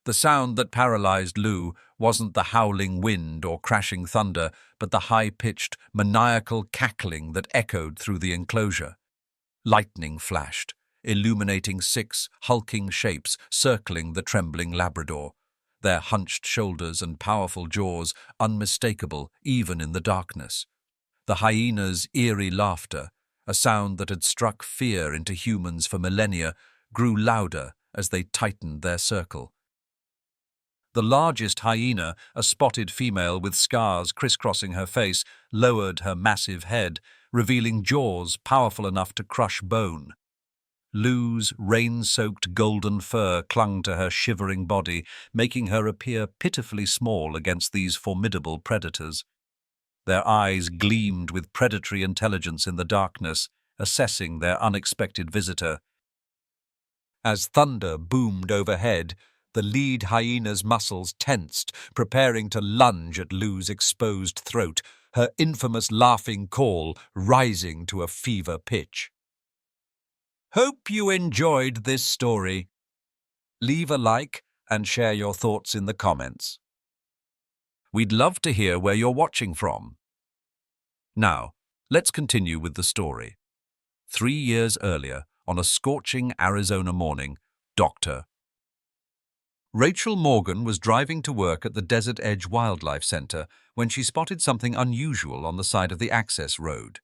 The sound that paralyzed Lou wasn't the howling wind or crashing thunder, but the high-pitched, maniacal cackling that echoed through the enclosure. Lightning flashed, illuminating 6 hulking shapes circling the trembling Labrador, their hunched shoulders and powerful jaws unmistakable even in the darkness. The hyena's eerie laughter, a sound that had struck fear into humans for millennia, grew louder as they tightened their circle. The largest hyena, a spotted female with scars crisscrossing her face, lowered her massive head, revealing jaws powerful enough to crush bone. Lou's rain-soaked golden fur clung to her shivering body, making her appear pitifully small against these formidable predators. Their eyes gleamed with predatory intelligence in the darkness, assessing their unexpected visitor. As thunder boomed overhead, the lead hyena's muscles tensed, preparing to lunge at Lou's exposed throat, her infamous laughing call rising to a fever pitch. Hope you enjoyed this story. Leave a like and share your thoughts in the comments. We'd love to hear where you're watching from. Now, let's continue with the story. 3 years earlier, on a scorching Arizona morning, Dr. Rachel Morgan was driving to work at the Desert Edge Wildlife Center when she spotted something unusual on the side of the access road.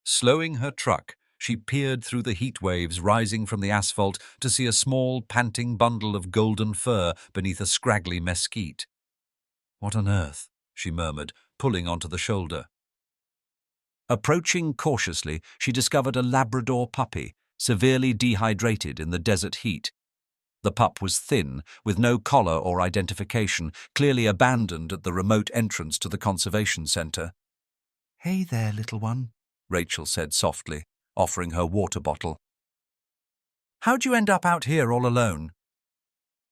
Slowing her truck, she peered through the heat waves rising from the asphalt to see a small, panting bundle of golden fur beneath a scraggly mesquite. "What on earth?" she murmured, pulling onto the shoulder. Approaching cautiously, she discovered a Labrador puppy, severely dehydrated in the desert heat. The pup was thin, with no collar or identification, clearly abandoned at the remote entrance to the conservation center. "Hey there, little one," Rachel said softly, offering her water bottle. "How'd you end up out here all alone?"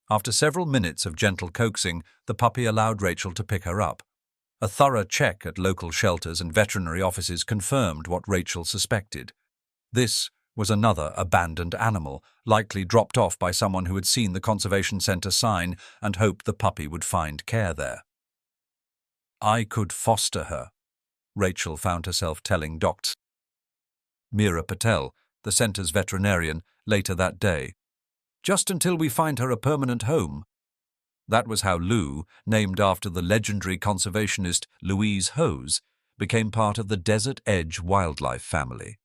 After several minutes of gentle coaxing, the puppy allowed Rachel to pick her up. A thorough check at local shelters and veterinary offices confirmed what Rachel suspected. This was another abandoned animal, likely dropped off by someone who had seen the conservation center sign and hoped the puppy would find care there. "I could foster her," Rachel found herself telling Dr. Meera Patel, the center's veterinarian, later that day. "Just until we find her a permanent home." That was how Lou, named after the legendary conservationist Louise Hose, became part of the Desert Edge wildlife family.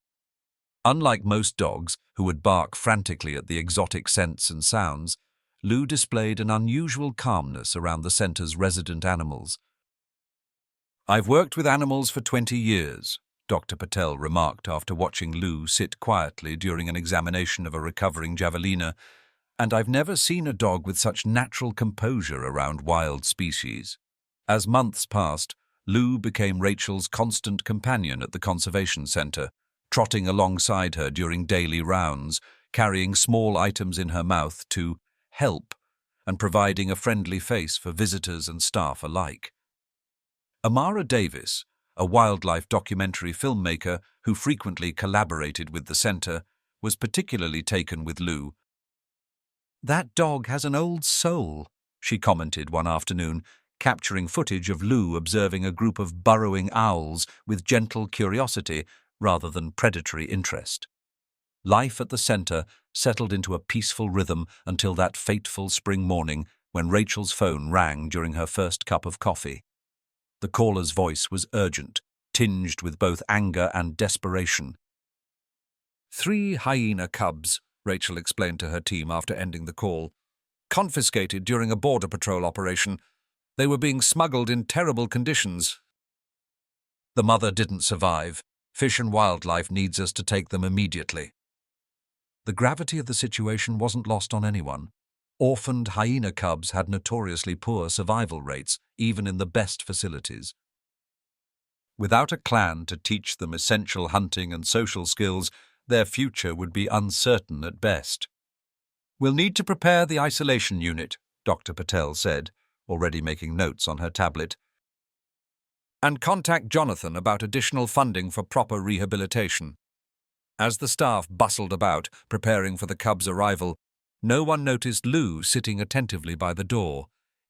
Unlike most dogs, who would bark frantically at the exotic scents and sounds, Lou displayed an unusual calmness around the center's resident animals. "I've worked with animals for 20 years, Dr. Patel remarked after watching Lou sit quietly during an examination of a recovering javelina, "and I've never seen a dog with such natural composure around wild species." As months passed, Lou became Rachel's constant companion at the conservation center, trotting alongside her during daily rounds, carrying small items in her mouth to help and providing a friendly face for visitors and staff alike. Amara Davis, a wildlife documentary filmmaker who frequently collaborated with the center, was particularly taken with Lou. "That dog has an old soul," she commented one afternoon, capturing footage of Lou observing a group of burrowing owls with gentle curiosity rather than predatory interest. Life at the center settled into a peaceful rhythm until that fateful spring morning when Rachel's phone rang during her first cup of coffee. The caller's voice was urgent, tinged with both anger and desperation. 3 hyena cubs," Rachel explained to her team after ending the call. "Confiscated during a border patrol operation. They were being smuggled in terrible conditions. The mother didn't survive. Fish and Wildlife needs us to take them immediately." The gravity of the situation wasn't lost on anyone. Orphaned hyena cubs had notoriously poor survival rates, even in the best facilities. Without a clan to teach them essential hunting and social skills, their future would be uncertain at best. "We'll need to prepare the isolation unit," Dr. Patel said, already making notes on her tablet, "and contact Jonathan about additional funding for proper rehabilitation." As the staff bustled about, preparing for the cubs' arrival, No one noticed Lou sitting attentively by the door,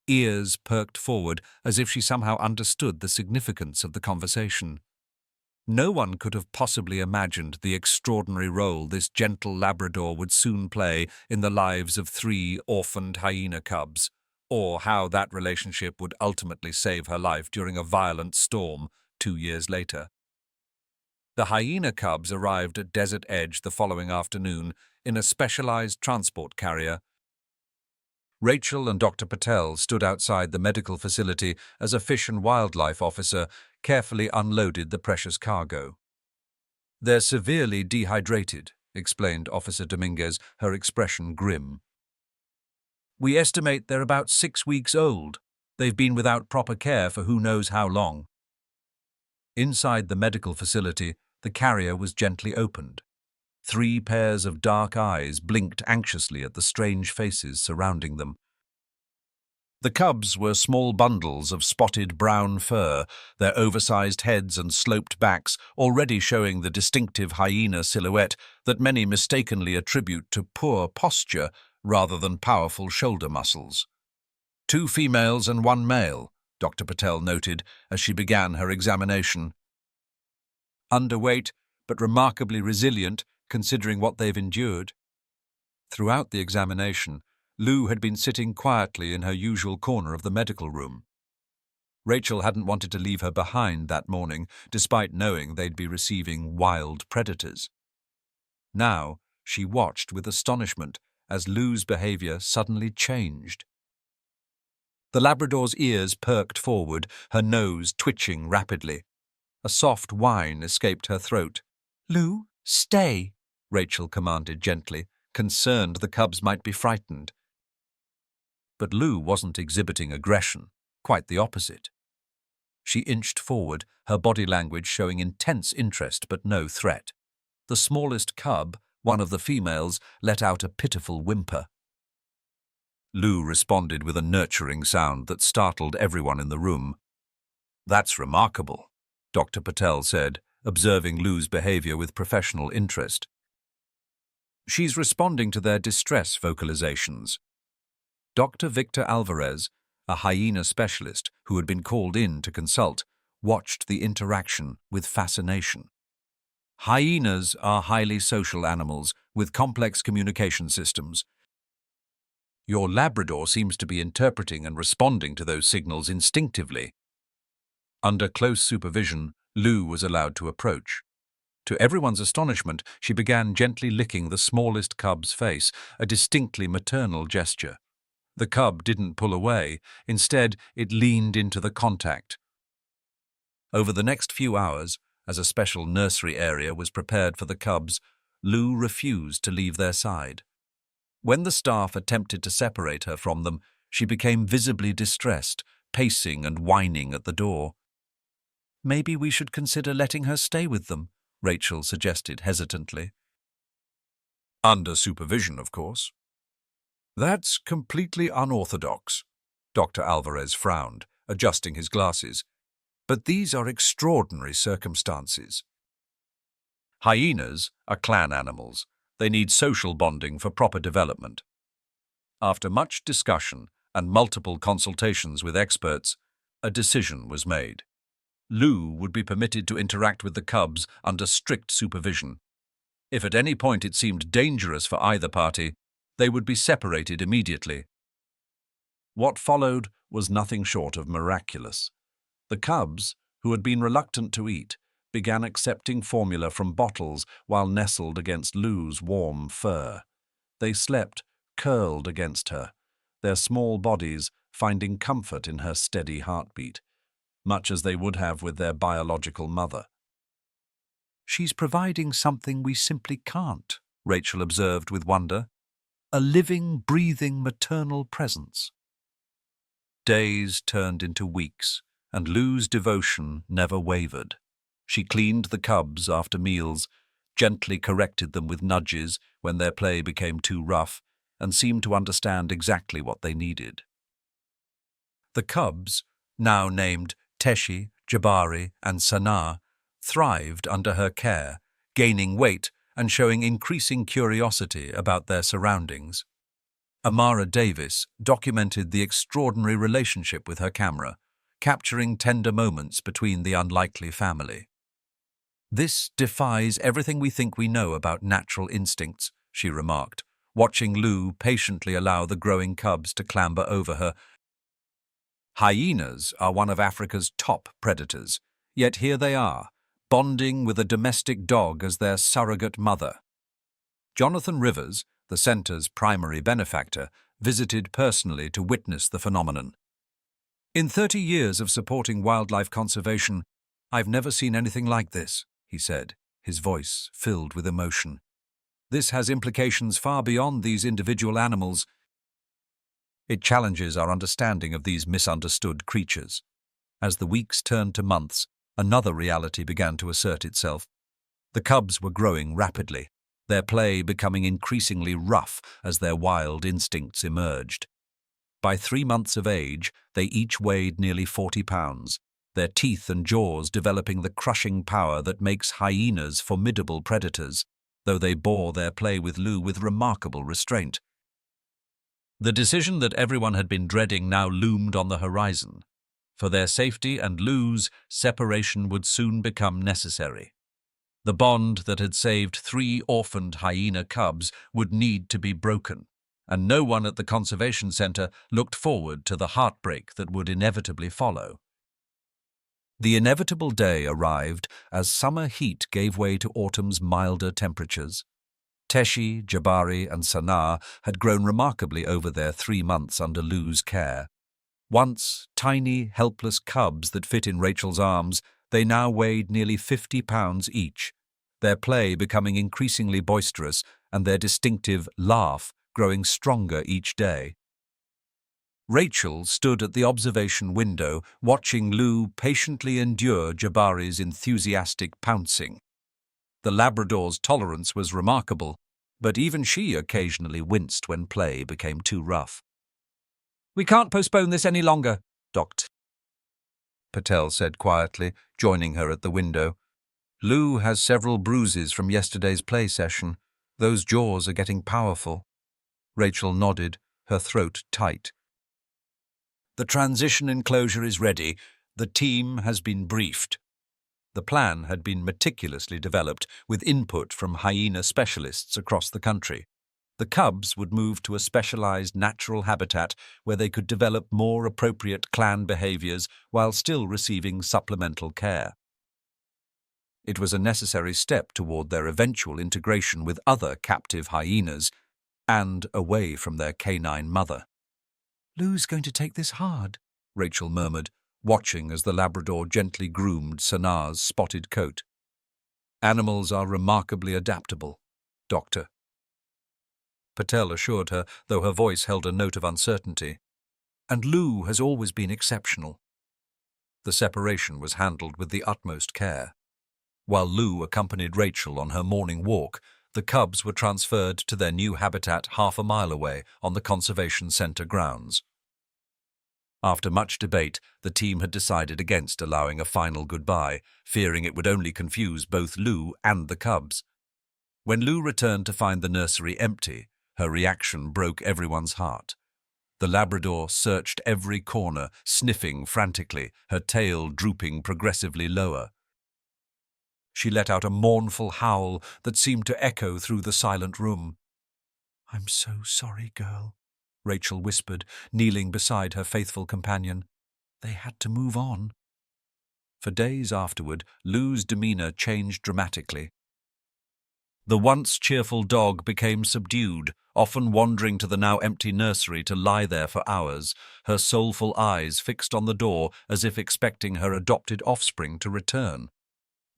ears perked forward as if she somehow understood the significance of the conversation. No one could have possibly imagined the extraordinary role this gentle Labrador would soon play in the lives of 3 orphaned hyena cubs, or how that relationship would ultimately save her life during a violent storm 2 years later. The hyena cubs arrived at Desert Edge the following afternoon in a specialized transport carrier. Rachel and Dr. Patel stood outside the medical facility as a fish and wildlife officer carefully unloaded the precious cargo. "They're severely dehydrated," explained Officer Dominguez, her expression grim. "We estimate they're about 6 weeks old. They've been without proper care for who knows how long." Inside the medical facility, the carrier was gently opened. 3 pairs of dark eyes blinked anxiously at the strange faces surrounding them. The cubs were small bundles of spotted brown fur, their oversized heads and sloped backs already showing the distinctive hyena silhouette that many mistakenly attribute to poor posture rather than powerful shoulder muscles. 2 females and 1 male, Dr. Patel noted as she began her examination. "Underweight, but remarkably resilient, considering what they've endured." Throughout the examination, Lou had been sitting quietly in her usual corner of the medical room. Rachel hadn't wanted to leave her behind that morning, despite knowing they'd be receiving wild predators. Now, she watched with astonishment as Lou's behavior suddenly changed. The Labrador's ears perked forward, her nose twitching rapidly. A soft whine escaped her throat. "Lou, stay," Rachel commanded gently, concerned the cubs might be frightened. But Lou wasn't exhibiting aggression, quite the opposite. She inched forward, her body language showing intense interest but no threat. The smallest cub, one of the females, let out a pitiful whimper. Lou responded with a nurturing sound that startled everyone in the room. "That's remarkable," Dr. Patel said, observing Lou's behavior with professional interest. "She's responding to their distress vocalizations." Dr. Victor Alvarez, a hyena specialist who had been called in to consult, watched the interaction with fascination. Hyenas are highly social animals with complex communication systems. Your Labrador seems to be interpreting and responding to those signals instinctively. Under close supervision, Lou was allowed to approach. To everyone's astonishment, she began gently licking the smallest cub's face, a distinctly maternal gesture. The cub didn't pull away. Instead, it leaned into the contact. Over the next few hours, as a special nursery area was prepared for the cubs, Lou refused to leave their side. When the staff attempted to separate her from them, she became visibly distressed, pacing and whining at the door. "Maybe we should consider letting her stay with them," Rachel suggested hesitantly. "Under supervision, of course." "That's completely unorthodox," Dr. Alvarez frowned, adjusting his glasses. "But these are extraordinary circumstances." Hyenas are clan animals. They need social bonding for proper development. After much discussion and multiple consultations with experts, a decision was made. Lou would be permitted to interact with the cubs under strict supervision. If at any point it seemed dangerous for either party, they would be separated immediately. What followed was nothing short of miraculous. The cubs, who had been reluctant to eat, began accepting formula from bottles while nestled against Lou's warm fur. They slept, curled against her, their small bodies finding comfort in her steady heartbeat, much as they would have with their biological mother. "She's providing something we simply can't," Rachel observed with wonder. "A living, breathing maternal presence." Days turned into weeks, and Lou's devotion never wavered. She cleaned the cubs after meals, gently corrected them with nudges when their play became too rough, and seemed to understand exactly what they needed. The cubs, now named Teshi, Jabari, and Sanaa, thrived under her care, gaining weight and showing increasing curiosity about their surroundings. Amara Davis documented the extraordinary relationship with her camera, capturing tender moments between the unlikely family. "This defies everything we think we know about natural instincts," she remarked, watching Lou patiently allow the growing cubs to clamber over her. Hyenas are one of Africa's top predators, yet here they are, bonding with a domestic dog as their surrogate mother. Jonathan Rivers, the centre's primary benefactor, visited personally to witness the phenomenon. "In 30 years of supporting wildlife conservation, I've never seen anything like this," he said, his voice filled with emotion. "This has implications far beyond these individual animals. It challenges our understanding of these misunderstood creatures." As the weeks turned to months, another reality began to assert itself. The cubs were growing rapidly, their play becoming increasingly rough as their wild instincts emerged. By 3 months of age, they each weighed nearly 40 pounds, their teeth and jaws developing the crushing power that makes hyenas formidable predators, though they bore their play with Lou with remarkable restraint. The decision that everyone had been dreading now loomed on the horizon. For their safety and Lou's, separation would soon become necessary. The bond that had saved 3 orphaned hyena cubs would need to be broken, and no one at the conservation center looked forward to the heartbreak that would inevitably follow. The inevitable day arrived as summer heat gave way to autumn's milder temperatures. Teshi, Jabari, and Sanaa had grown remarkably over their 3 months under Lou's care. Once tiny, helpless cubs that fit in Rachel's arms, they now weighed nearly 50 pounds each, their play becoming increasingly boisterous and their distinctive laugh growing stronger each day. Rachel stood at the observation window, watching Lou patiently endure Jabari's enthusiastic pouncing. The Labrador's tolerance was remarkable, but even she occasionally winced when play became too rough. "We can't postpone this any longer," Dr. Patel said quietly, joining her at the window. "Lou has several bruises from yesterday's play session. Those jaws are getting powerful." Rachel nodded, her throat tight. "The transition enclosure is ready. The team has been briefed." The plan had been meticulously developed with input from hyena specialists across the country. The cubs would move to a specialized natural habitat where they could develop more appropriate clan behaviors while still receiving supplemental care. It was a necessary step toward their eventual integration with other captive hyenas and away from their canine mother. "Lou's going to take this hard," Rachel murmured, watching as the Labrador gently groomed Sanaa's spotted coat. "Animals are remarkably adaptable, Doctor," Patel assured her, though her voice held a note of uncertainty. "And Lou has always been exceptional." The separation was handled with the utmost care. While Lou accompanied Rachel on her morning walk, the cubs were transferred to their new habitat half a mile away on the Conservation Center grounds. After much debate, the team had decided against allowing a final goodbye, fearing it would only confuse both Lou and the cubs. When Lou returned to find the nursery empty, her reaction broke everyone's heart. The Labrador searched every corner, sniffing frantically, her tail drooping progressively lower. She let out a mournful howl that seemed to echo through the silent room. "I'm so sorry, girl," Rachel whispered, kneeling beside her faithful companion. "They had to move on." For days afterward, Lou's demeanor changed dramatically. The once cheerful dog became subdued, often wandering to the now empty nursery to lie there for hours, her soulful eyes fixed on the door as if expecting her adopted offspring to return.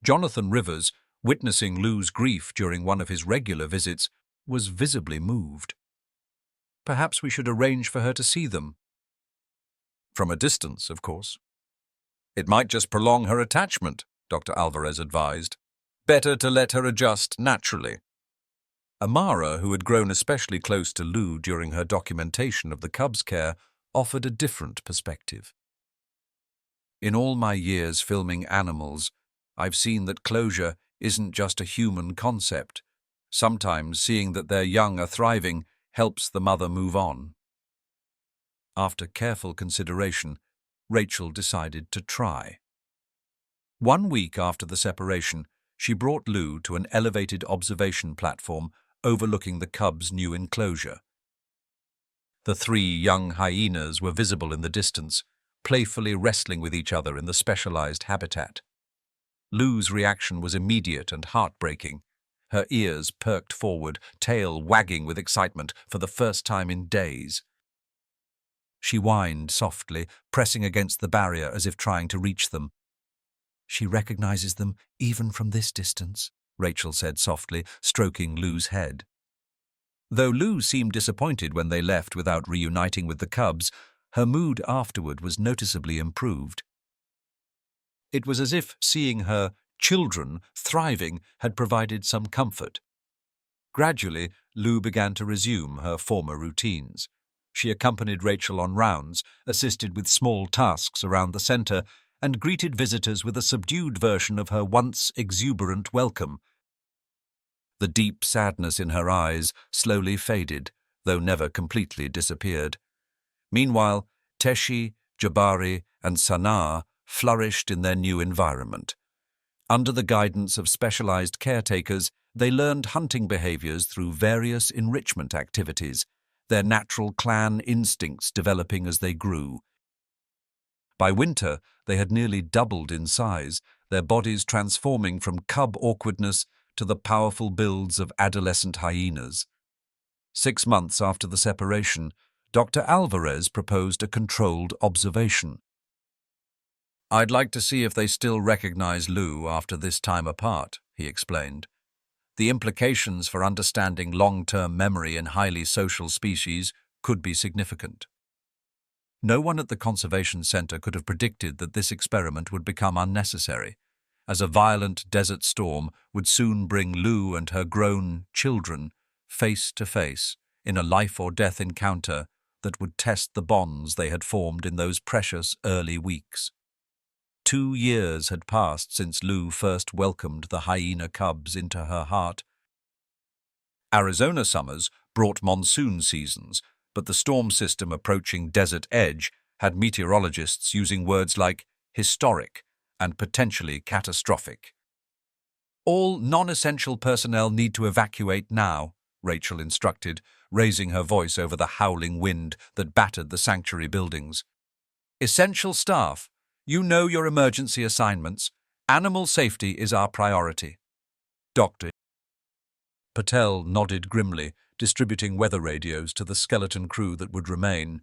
Jonathan Rivers, witnessing Lou's grief during one of his regular visits, was visibly moved. "Perhaps we should arrange for her to see them." "From a distance, of course." "It might just prolong her attachment," Dr. Alvarez advised. "Better to let her adjust naturally." Amara, who had grown especially close to Lou during her documentation of the cubs' care, offered a different perspective. "In all my years filming animals, I've seen that closure isn't just a human concept. Sometimes seeing that their young are thriving helps the mother move on. After careful consideration, Rachel decided to try. 1 week after the separation, she brought Lou to an elevated observation platform overlooking the cub's new enclosure. The 3 young hyenas were visible in the distance, playfully wrestling with each other in the specialized habitat. Lou's reaction was immediate and heartbreaking. Her ears perked forward, tail wagging with excitement for the first time in days. She whined softly, pressing against the barrier as if trying to reach them. "She recognizes them even from this distance," Rachel said softly, stroking Lou's head. Though Lou seemed disappointed when they left without reuniting with the cubs, her mood afterward was noticeably improved. It was as if seeing her children thriving had provided some comfort. Gradually, Lou began to resume her former routines. She accompanied Rachel on rounds, assisted with small tasks around the center, and greeted visitors with a subdued version of her once exuberant welcome. The deep sadness in her eyes slowly faded, though never completely disappeared. Meanwhile, Teshi, Jabari, and Sanaa flourished in their new environment. Under the guidance of specialized caretakers, they learned hunting behaviors through various enrichment activities, their natural clan instincts developing as they grew. By winter, they had nearly doubled in size, their bodies transforming from cub awkwardness to the powerful builds of adolescent hyenas. 6 months after the separation, Dr. Alvarez proposed a controlled observation. "I'd like to see if they still recognize Lou after this time apart," he explained. "The implications for understanding long-term memory in highly social species could be significant." No one at the Conservation Center could have predicted that this experiment would become unnecessary, as a violent desert storm would soon bring Lou and her grown children face to face in a life-or-death encounter that would test the bonds they had formed in those precious early weeks. 2 years had passed since Lou first welcomed the hyena cubs into her heart. Arizona summers brought monsoon seasons, but the storm system approaching Desert Edge had meteorologists using words like historic and potentially catastrophic. "All non-essential personnel need to evacuate now," Rachel instructed, raising her voice over the howling wind that battered the sanctuary buildings. "Essential staff, you know your emergency assignments. Animal safety is our priority." Dr. Patel nodded grimly, distributing weather radios to the skeleton crew that would remain.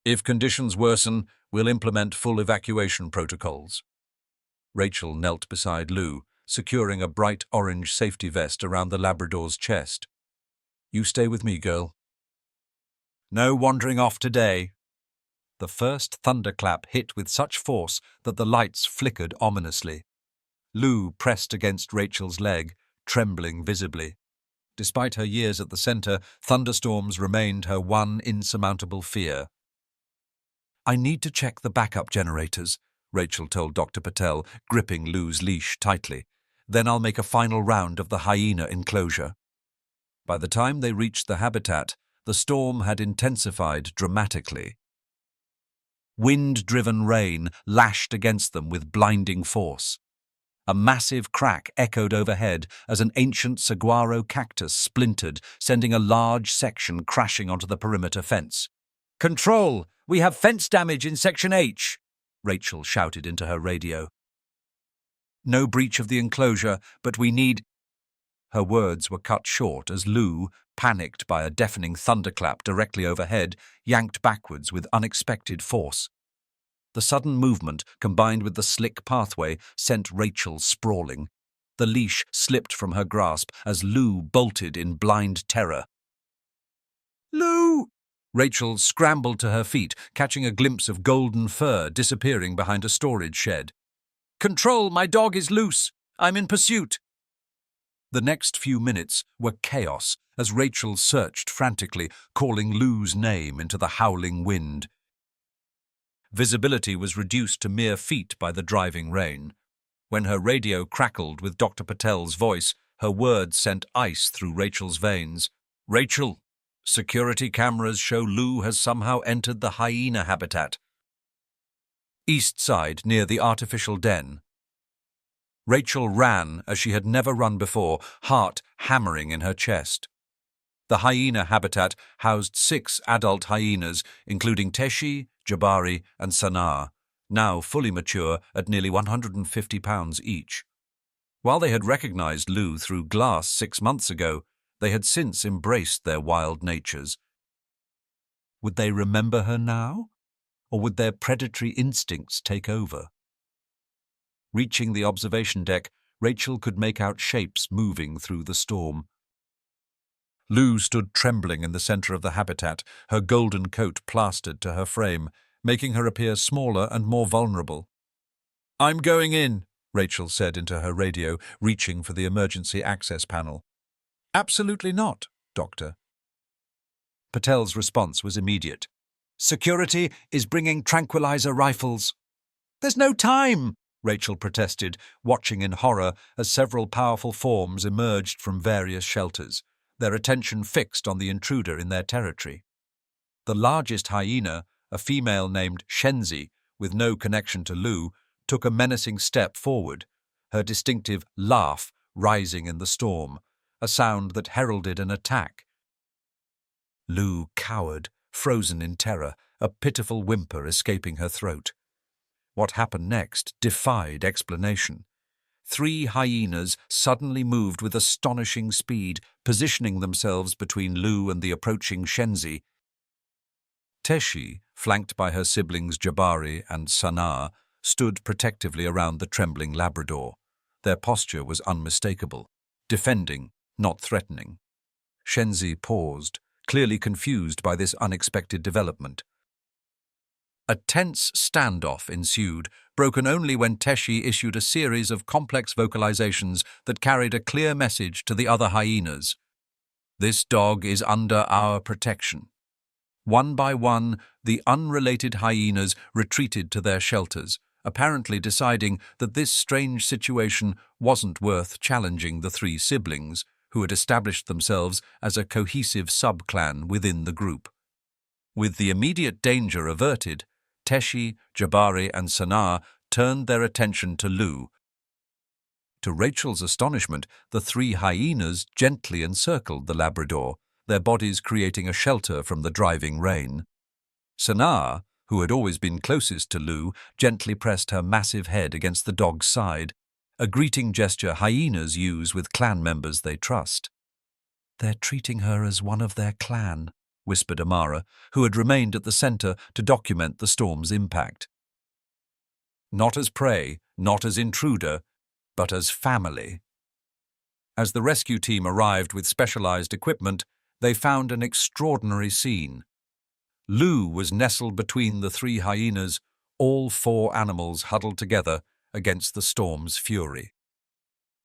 "If conditions worsen, we'll implement full evacuation protocols." Rachel knelt beside Lou, securing a bright orange safety vest around the Labrador's chest. "You stay with me, girl." "No wandering off today." The first thunderclap hit with such force that the lights flickered ominously. Lou pressed against Rachel's leg, trembling visibly. Despite her years at the center, thunderstorms remained her one insurmountable fear. "I need to check the backup generators," Rachel told Dr. Patel, gripping Lou's leash tightly. "Then I'll make a final round of the hyena enclosure." By the time they reached the habitat, the storm had intensified dramatically. Wind-driven rain lashed against them with blinding force. A massive crack echoed overhead as an ancient saguaro cactus splintered, sending a large section crashing onto the perimeter fence. "Control! We have fence damage in Section H!" Rachel shouted into her radio. "No breach of the enclosure, but we need—" Her words were cut short as Lou, panicked by a deafening thunderclap directly overhead, yanked backwards with unexpected force. The sudden movement, combined with the slick pathway, sent Rachel sprawling. The leash slipped from her grasp as Lou bolted in blind terror. "Lou!" Rachel scrambled to her feet, catching a glimpse of golden fur disappearing behind a storage shed. "Control, my dog is loose. I'm in pursuit." The next few minutes were chaos as Rachel searched frantically, calling Lou's name into the howling wind. Visibility was reduced to mere feet by the driving rain. When her radio crackled with Dr. Patel's voice, her words sent ice through Rachel's veins. "Rachel, Security cameras show Lou has somehow entered the hyena habitat. East side, near the artificial den. Rachel ran as she had never run before, heart hammering in her chest. The hyena habitat housed 6 adult hyenas, including Teshi, Jabari, and Sanaa, now fully mature at nearly 150 pounds each. While they had recognized Lou through glass 6 months ago, they had since embraced their wild natures. Would they remember her now, or would their predatory instincts take over? Reaching the observation deck, Rachel could make out shapes moving through the storm. Lou stood trembling in the center of the habitat, her golden coat plastered to her frame, making her appear smaller and more vulnerable. "I'm going in," Rachel said into her radio, reaching for the emergency access panel. "Absolutely not, Doctor." Patel's response was immediate. "Security is bringing tranquilizer rifles." "There's no time," Rachel protested, watching in horror as several powerful forms emerged from various shelters, their attention fixed on the intruder in their territory. The largest hyena, a female named Shenzi, with no connection to Lou, took a menacing step forward, her distinctive laugh rising in the storm, a sound that heralded an attack. Lou cowered, frozen in terror, a pitiful whimper escaping her throat. What happened next defied explanation. 3 hyenas suddenly moved with astonishing speed, positioning themselves between Lou and the approaching Shenzi. Teshi, flanked by her siblings Jabari and Sanaa, stood protectively around the trembling Labrador. Their posture was unmistakable, defending, not threatening. Shenzi paused, clearly confused by this unexpected development. A tense standoff ensued, broken only when Teshi issued a series of complex vocalizations that carried a clear message to the other hyenas. "This dog is under our protection." One by one, the unrelated hyenas retreated to their shelters, apparently deciding that this strange situation wasn't worth challenging the 3 siblings, who had established themselves as a cohesive sub-clan within the group. With the immediate danger averted, Teshi, Jabari, and Sanaa turned their attention to Lou. To Rachel's astonishment, the 3 hyenas gently encircled the Labrador, their bodies creating a shelter from the driving rain. Sanaa, who had always been closest to Lou, gently pressed her massive head against the dog's side, a greeting gesture hyenas use with clan members they trust. "They're treating her as one of their clan," whispered Amara, who had remained at the center to document the storm's impact. "Not as prey, not as intruder, but as family." As the rescue team arrived with specialized equipment, they found an extraordinary scene. Lou was nestled between the 3 hyenas, all 4 animals huddled together against the storm's fury.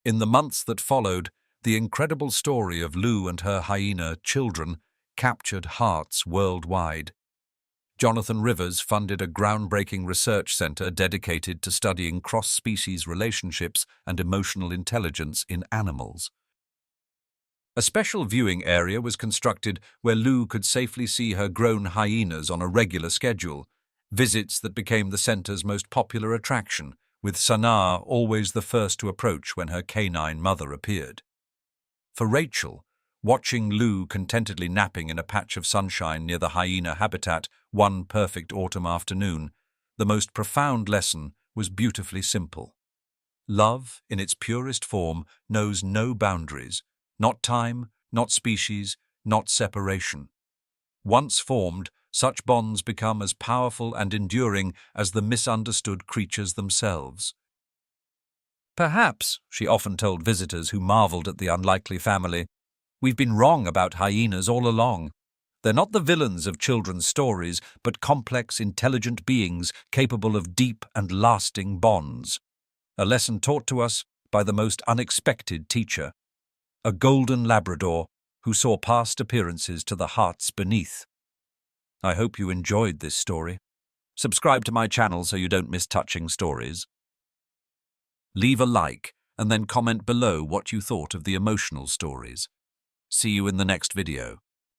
In the months that followed, the incredible story of Lou and her hyena children captured hearts worldwide. Jonathan Rivers funded a groundbreaking research center dedicated to studying cross-species relationships and emotional intelligence in animals. A special viewing area was constructed where Lou could safely see her grown hyenas on a regular schedule, visits that became the center's most popular attraction, with Sanaa always the first to approach when her canine mother appeared. For Rachel, watching Lou contentedly napping in a patch of sunshine near the hyena habitat one perfect autumn afternoon, the most profound lesson was beautifully simple. Love, in its purest form, knows no boundaries, not time, not species, not separation. Once formed, such bonds become as powerful and enduring as the misunderstood creatures themselves. "Perhaps," she often told visitors who marveled at the unlikely family, "we've been wrong about hyenas all along. They're not the villains of children's stories, but complex, intelligent beings capable of deep and lasting bonds. A lesson taught to us by the most unexpected teacher, a golden Labrador who saw past appearances to the hearts beneath." I hope you enjoyed this story. Subscribe to my channel so you don't miss touching stories. Leave a like and then comment below what you thought of the emotional stories. See you in the next video.